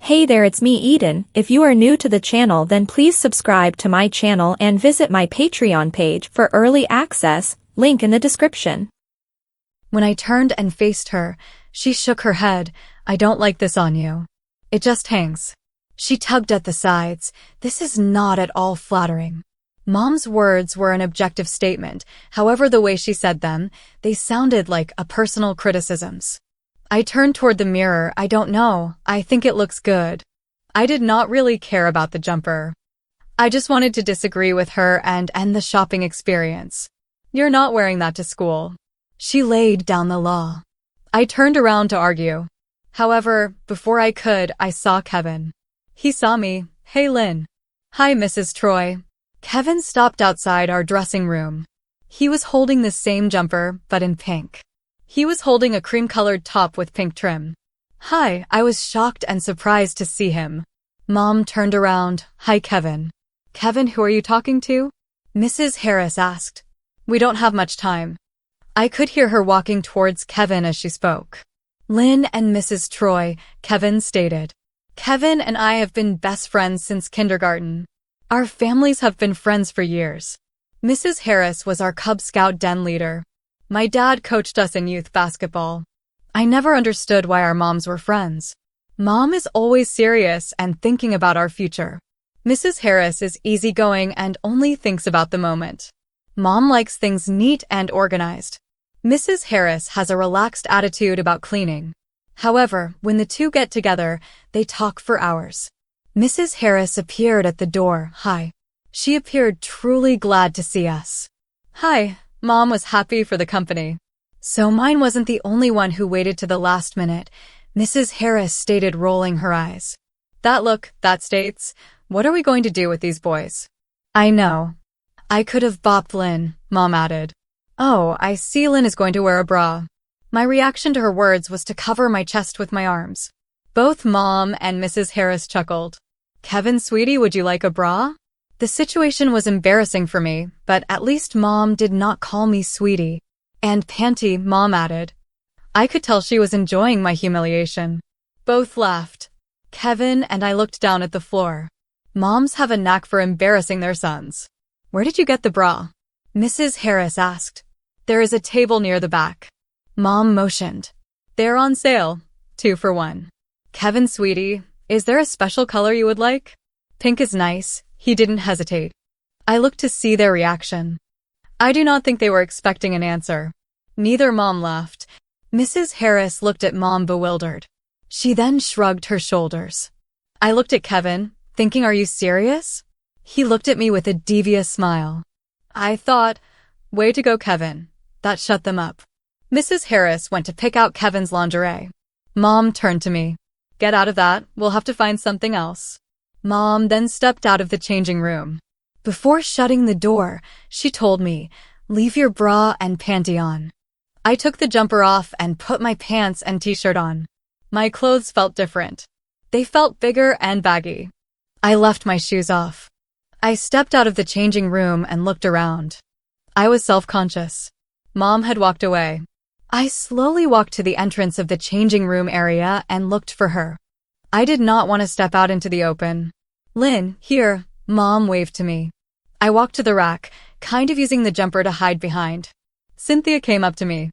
Hey there, it's me Eden. If you are new to the channel, then please subscribe to my channel and visit my Patreon page for early access, link in the description. When I turned and faced her, she shook her head. I don't like this on you. It just hangs. She tugged at the sides. This is not at all flattering. Mom's words were an objective statement. However, the way she said them, they sounded like a personal criticisms. I turned toward the mirror. I don't know. I think it looks good. I did not really care about the jumper. I just wanted to disagree with her and end the shopping experience. You're not wearing that to school. She laid down the law. I turned around to argue. However, before I could, I saw Kevin. He saw me. Hey, Lynn. Hi, Mrs. Troy. Kevin stopped outside our dressing room. He was holding the same jumper, but in pink. He was holding a cream-colored top with pink trim. Hi, I was shocked and surprised to see him. Mom turned around. Hi, Kevin. Kevin, who are you talking to? Mrs. Harris asked. We don't have much time. I could hear her walking towards Kevin as she spoke. Lynn and Mrs. Troy, Kevin stated. Kevin and I have been best friends since kindergarten. Our families have been friends for years. Mrs. Harris was our Cub Scout den leader. My dad coached us in youth basketball. I never understood why our moms were friends. Mom is always serious and thinking about our future. Mrs. Harris is easygoing and only thinks about the moment. Mom likes things neat and organized. Mrs. Harris has a relaxed attitude about cleaning. However, when the two get together, they talk for hours. Mrs. Harris appeared at the door. Hi. She appeared truly glad to see us. Hi. Mom was happy for the company. So mine wasn't the only one who waited to the last minute, Mrs. Harris stated, rolling her eyes. That look, that states, what are we going to do with these boys? I know. I could have bopped Lynn, Mom added. Oh, I see Lynn is going to wear a bra. My reaction to her words was to cover my chest with my arms. Both Mom and Mrs. Harris chuckled. Kevin, sweetie, would you like a bra? The situation was embarrassing for me, but at least Mom did not call me sweetie. And panty, Mom added. I could tell she was enjoying my humiliation. Both laughed. Kevin and I looked down at the floor. Moms have a knack for embarrassing their sons. Where did you get the bra? Mrs. Harris asked. There is a table near the back. Mom motioned. They're on sale. 2 for 1. Kevin, sweetie, is there a special color you would like? Pink is nice. He didn't hesitate. I looked to see their reaction. I do not think they were expecting an answer. Neither Mom laughed. Mrs. Harris looked at Mom bewildered. She then shrugged her shoulders. I looked at Kevin, thinking, are you serious? He looked at me with a devious smile. I thought, way to go, Kevin. That shut them up. Mrs. Harris went to pick out Kevin's lingerie. Mom turned to me. Get out of that, we'll have to find something else. Mom then stepped out of the changing room. Before shutting the door, she told me, leave your bra and panty on. I took the jumper off and put my pants and t-shirt on. My clothes felt different. They felt bigger and baggy. I left my shoes off. I stepped out of the changing room and looked around. I was self-conscious. Mom had walked away. I slowly walked to the entrance of the changing room area and looked for her. I did not want to step out into the open. Lynn, here, Mom waved to me. I walked to the rack, kind of using the jumper to hide behind. Cynthia came up to me.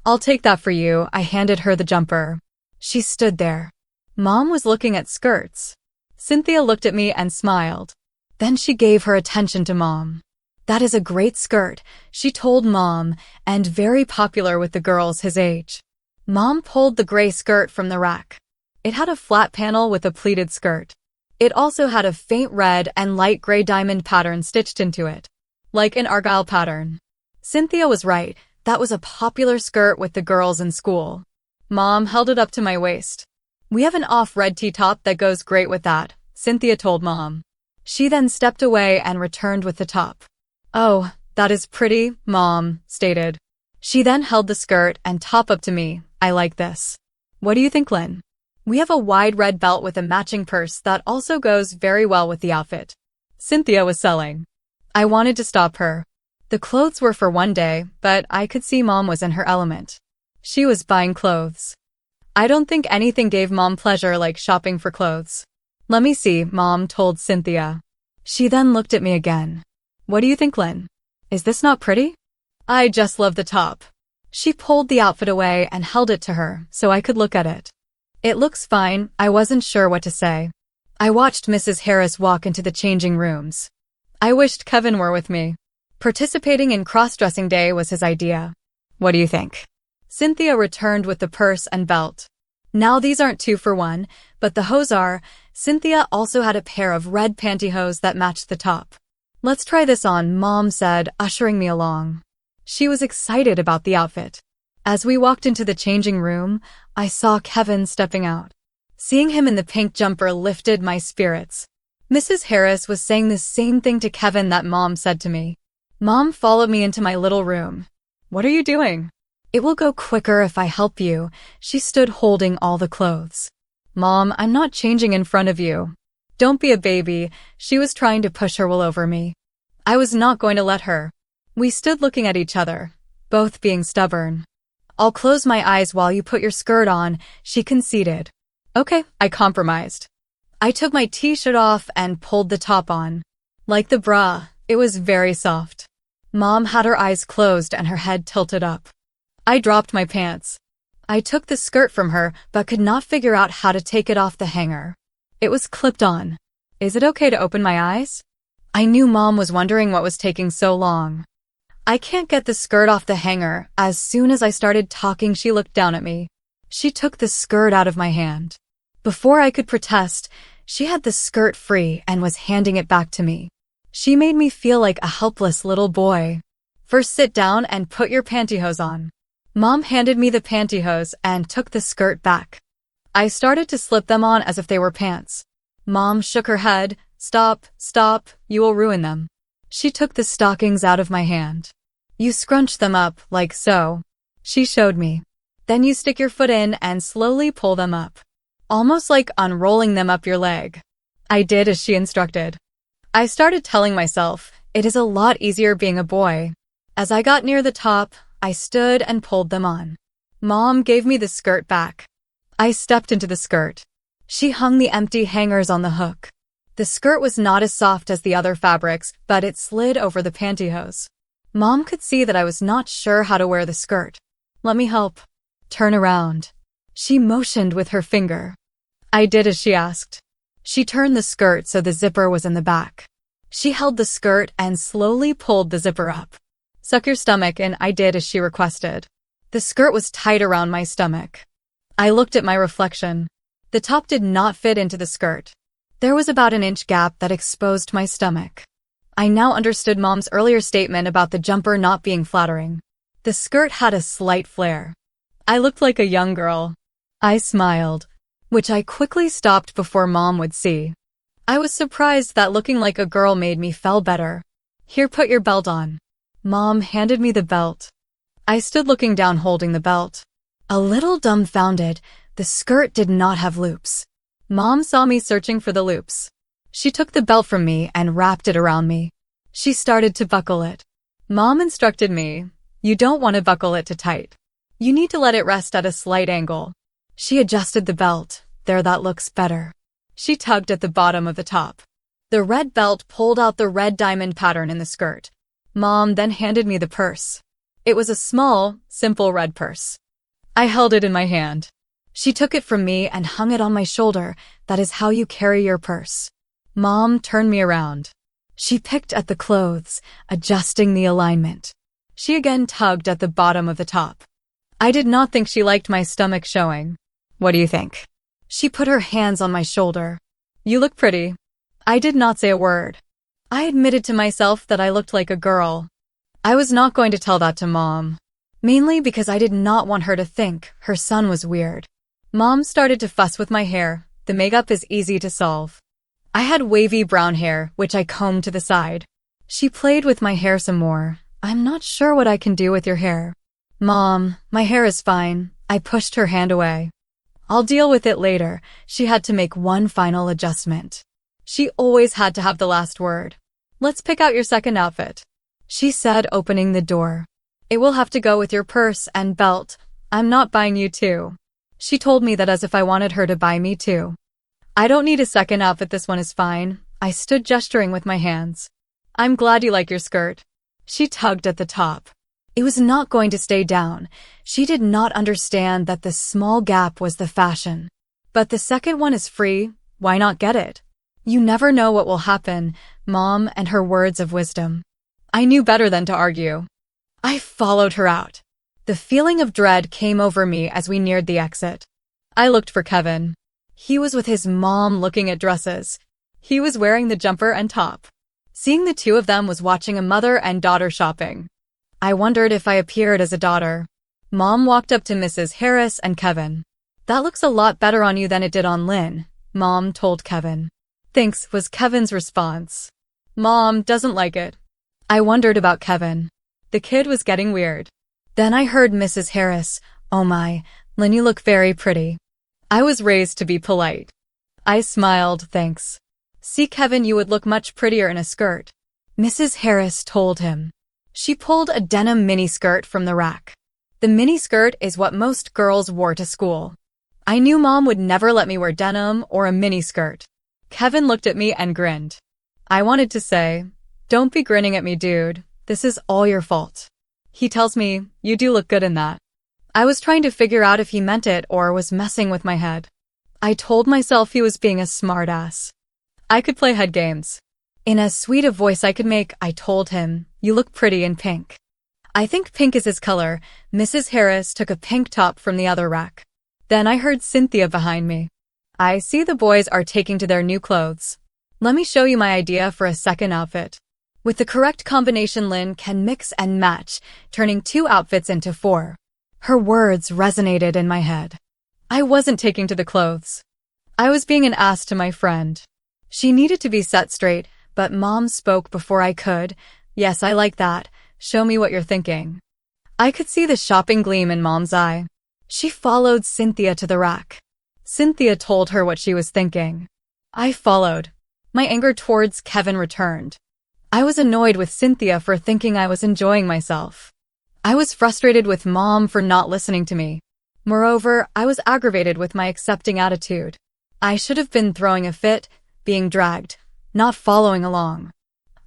I'll take that for you. I handed her the jumper. She stood there. Mom was looking at skirts. Cynthia looked at me and smiled. Then she gave her attention to Mom. That is a great skirt, she told Mom, and very popular with the girls his age. Mom pulled the gray skirt from the rack. It had a flat panel with a pleated skirt. It also had a faint red and light gray diamond pattern stitched into it, like an argyle pattern. Cynthia was right, that was a popular skirt with the girls in school. Mom held it up to my waist. We have an off-red T-top that goes great with that, Cynthia told Mom. She then stepped away and returned with the top. Oh, that is pretty, Mom stated. She then held the skirt and top up to me. I like this. What do you think, Lynn? We have a wide red belt with a matching purse that also goes very well with the outfit. Cynthia was selling. I wanted to stop her. The clothes were for one day, but I could see Mom was in her element. She was buying clothes. I don't think anything gave Mom pleasure like shopping for clothes. Let me see, Mom told Cynthia. She then looked at me again. What do you think, Lynn? Is this not pretty? I just love the top. She pulled the outfit away and held it to her so I could look at it. It looks fine. I wasn't sure what to say. I watched Mrs. Harris walk into the changing rooms. I wished Kevin were with me. Participating in cross-dressing day was his idea. What do you think? Cynthia returned with the purse and belt. Now these aren't 2 for 1, but the hose are. Cynthia also had a pair of red pantyhose that matched the top. Let's try this on, Mom said, ushering me along. She was excited about the outfit. As we walked into the changing room, I saw Kevin stepping out. Seeing him in the pink jumper lifted my spirits. Mrs. Harris was saying the same thing to Kevin that Mom said to me. Mom followed me into my little room. What are you doing? It will go quicker if I help you. She stood holding all the clothes. Mom, I'm not changing in front of you. Don't be a baby. She was trying to push her wool over me. I was not going to let her. We stood looking at each other, both being stubborn. I'll close my eyes while you put your skirt on, she conceded. Okay, I compromised. I took my t-shirt off and pulled the top on. Like the bra, it was very soft. Mom had her eyes closed and her head tilted up. I dropped my pants. I took the skirt from her but could not figure out how to take it off the hanger. It was clipped on. Is it okay to open my eyes? I knew Mom was wondering what was taking so long. I can't get the skirt off the hanger. As soon as I started talking, she looked down at me. She took the skirt out of my hand. Before I could protest, she had the skirt free and was handing it back to me. She made me feel like a helpless little boy. First sit down and put your pantyhose on. Mom handed me the pantyhose and took the skirt back. I started to slip them on as if they were pants. Mom shook her head. Stop, stop, you will ruin them. She took the stockings out of my hand. You scrunch them up, like so. She showed me. Then you stick your foot in and slowly pull them up. Almost like unrolling them up your leg. I did as she instructed. I started telling myself, it is a lot easier being a boy. As I got near the top, I stood and pulled them on. Mom gave me the skirt back. I stepped into the skirt. She hung the empty hangers on the hook. The skirt was not as soft as the other fabrics, but it slid over the pantyhose. Mom could see that I was not sure how to wear the skirt. Let me help. Turn around. She motioned with her finger. I did as she asked. She turned the skirt so the zipper was in the back. She held the skirt and slowly pulled the zipper up. Suck your stomach in, I did as she requested. The skirt was tight around my stomach. I looked at my reflection. The top did not fit into the skirt. There was about an inch gap that exposed my stomach. I now understood Mom's earlier statement about the jumper not being flattering. The skirt had a slight flare. I looked like a young girl. I smiled, which I quickly stopped before Mom would see. I was surprised that looking like a girl made me feel better. Here, put your belt on. Mom handed me the belt. I stood looking down holding the belt. A little dumbfounded, the skirt did not have loops. Mom saw me searching for the loops. She took the belt from me and wrapped it around me. She started to buckle it. Mom instructed me, you don't want to buckle it too tight. You need to let it rest at a slight angle. She adjusted the belt. There, that looks better. She tugged at the bottom of the top. The red belt pulled out the red diamond pattern in the skirt. Mom then handed me the purse. It was a small, simple red purse. I held it in my hand. She took it from me and hung it on my shoulder. That is how you carry your purse. Mom turned me around. She picked at the clothes, adjusting the alignment. She again tugged at the bottom of the top. I did not think she liked my stomach showing. What do you think? She put her hands on my shoulder. You look pretty. I did not say a word. I admitted to myself that I looked like a girl. I was not going to tell that to Mom. Mainly because I did not want her to think her son was weird. Mom started to fuss with my hair. The makeup is easy to solve. I had wavy brown hair, which I combed to the side. She played with my hair some more. I'm not sure what I can do with your hair. Mom, my hair is fine. I pushed her hand away. I'll deal with it later. She had to make one final adjustment. She always had to have the last word. Let's pick out your second outfit, she said, opening the door. It will have to go with your purse and belt. I'm not buying you two. She told me that as if I wanted her to buy me too. I don't need a second outfit, this one is fine. I stood gesturing with my hands. I'm glad you like your skirt. She tugged at the top. It was not going to stay down. She did not understand that the small gap was the fashion. But the second one is free, why not get it? You never know what will happen, Mom and her words of wisdom. I knew better than to argue. I followed her out. The feeling of dread came over me as we neared the exit. I looked for Kevin. He was with his mom looking at dresses. He was wearing the jumper and top. Seeing the two of them was watching a mother and daughter shopping. I wondered if I appeared as a daughter. Mom walked up to Mrs. Harris and Kevin. That looks a lot better on you than it did on Lynn, Mom told Kevin. Thanks, was Kevin's response. Mom doesn't like it. I wondered about Kevin. The kid was getting weird. Then I heard Mrs. Harris, oh my, Lynn, you look very pretty. I was raised to be polite. I smiled, thanks. See, Kevin, you would look much prettier in a skirt. Mrs. Harris told him. She pulled a denim miniskirt from the rack. The miniskirt is what most girls wore to school. I knew Mom would never let me wear denim or a miniskirt. Kevin looked at me and grinned. I wanted to say, don't be grinning at me, dude. This is all your fault. He tells me, you do look good in that. I was trying to figure out if he meant it or was messing with my head. I told myself he was being a smartass. I could play head games. In as sweet a voice I could make, I told him, you look pretty in pink. I think pink is his color. Mrs. Harris took a pink top from the other rack. Then I heard Cynthia behind me. I see the boys are taking to their new clothes. Let me show you my idea for a second outfit. With the correct combination, Lynn can mix and match, turning 2 outfits into 4. Her words resonated in my head. I wasn't taking to the clothes. I was being an ass to my friend. She needed to be set straight, but Mom spoke before I could. Yes, I like that. Show me what you're thinking. I could see the shopping gleam in Mom's eye. She followed Cynthia to the rack. Cynthia told her what she was thinking. I followed. My anger towards Kevin returned. I was annoyed with Cynthia for thinking I was enjoying myself. I was frustrated with Mom for not listening to me. Moreover, I was aggravated with my accepting attitude. I should have been throwing a fit, being dragged, not following along.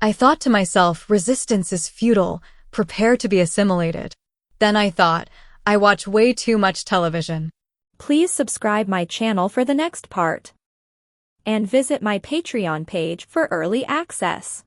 I thought to myself, resistance is futile, prepare to be assimilated. Then I thought, I watch way too much television. Please subscribe my channel for the next part. And visit my Patreon page for early access.